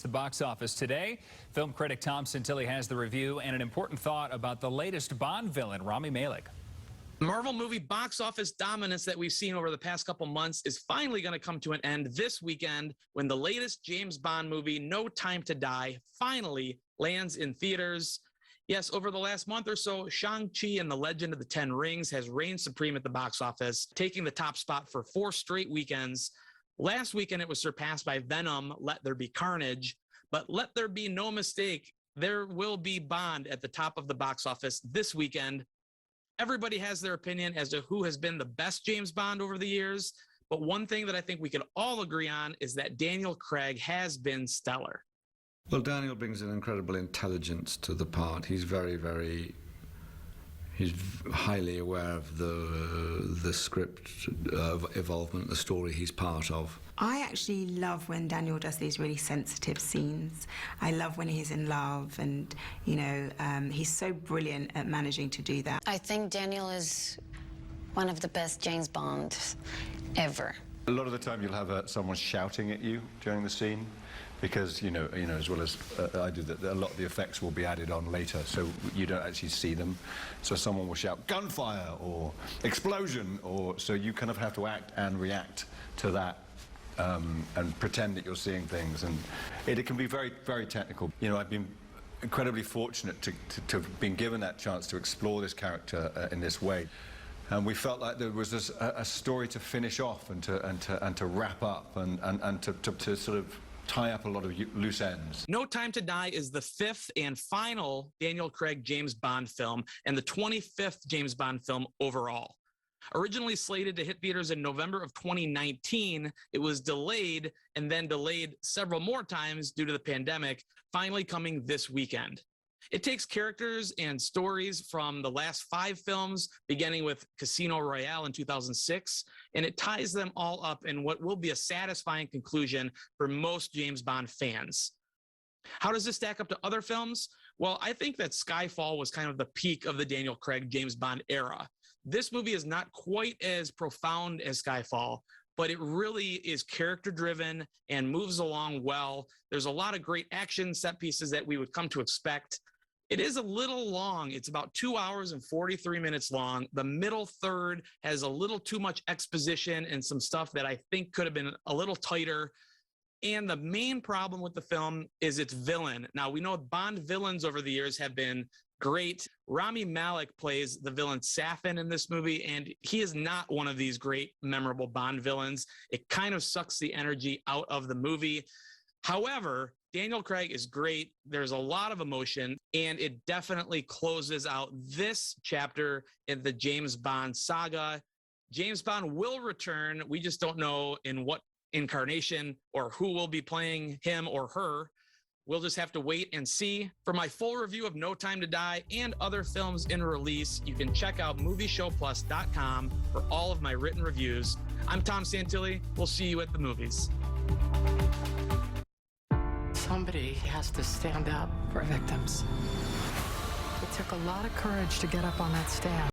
hits the box office today. Film critic Tom Santilli has the review and an important thought about the latest Bond villain, Rami Malek. Marvel movie box office dominance that we've seen over the past couple months is finally going to come to an end this weekend when the latest James Bond movie, No Time to Die, finally lands in theaters. Yes, over the last month or so, Shang-Chi and the Legend of the Ten Rings has reigned supreme at the box office, taking the top spot for 4 straight weekends. Last weekend, it was surpassed by Venom, Let There Be Carnage. But let there be no mistake, there will be Bond at the top of the box office this weekend. Everybody has their opinion as to who has been the best James Bond over the years. But one thing that I think we can all agree on is that Daniel Craig has been stellar. Well, Daniel brings an incredible intelligence to the part. He's he's highly aware of the script evolvement, the story he's part of. I actually love when Daniel does these really sensitive scenes. I love when he's in love, and he's so brilliant at managing to do that. I think Daniel is one of the best James Bonds ever. A lot of the time you'll have someone shouting at you during the scene, because as well as I do, that a lot of the effects will be added on later, so you don't actually see them. So someone will shout gunfire or explosion, so you kind of have to act and react to that. And pretend that you're seeing things, and it can be very, very technical. I've been incredibly fortunate to have been given that chance to explore this character in this way, and we felt like there was a story to finish off and to wrap up and to sort of tie up a lot of loose ends. No Time to Die is the 5th and final Daniel Craig James Bond film and the 25th James Bond film overall. Originally slated to hit theaters in November of 2019, it was delayed and then delayed several more times due to the pandemic, finally coming this weekend. It takes characters and stories from the last 5 films, beginning with Casino Royale in 2006, and it ties them all up in what will be a satisfying conclusion for most James Bond fans. How does this stack up to other films? Well, I think that Skyfall was kind of the peak of the Daniel Craig James Bond era. This movie is not quite as profound as Skyfall, but it really is character-driven and moves along well. There's a lot of great action set pieces that we would come to expect. It is a little long. It's about 2 hours and 43 minutes long. The middle third has a little too much exposition and some stuff that I think could have been a little tighter. And the main problem with the film is its villain. Now, we know Bond villains over the years have been great. Rami Malek plays the villain Safin in this movie, and he is not one of these great, memorable Bond villains. It kind of sucks the energy out of the movie. However, Daniel Craig is great. There's a lot of emotion, and it definitely closes out this chapter in the James Bond saga. James Bond will return. We just don't know in what incarnation or who will be playing him or her. We'll just have to wait and see. For my full review of No Time to Die and other films in release, you can check out movieshowplus.com for all of my written reviews. I'm Tom Santilli. We'll see you at the movies. Somebody has to stand up for victims. It took a lot of courage to get up on that stand.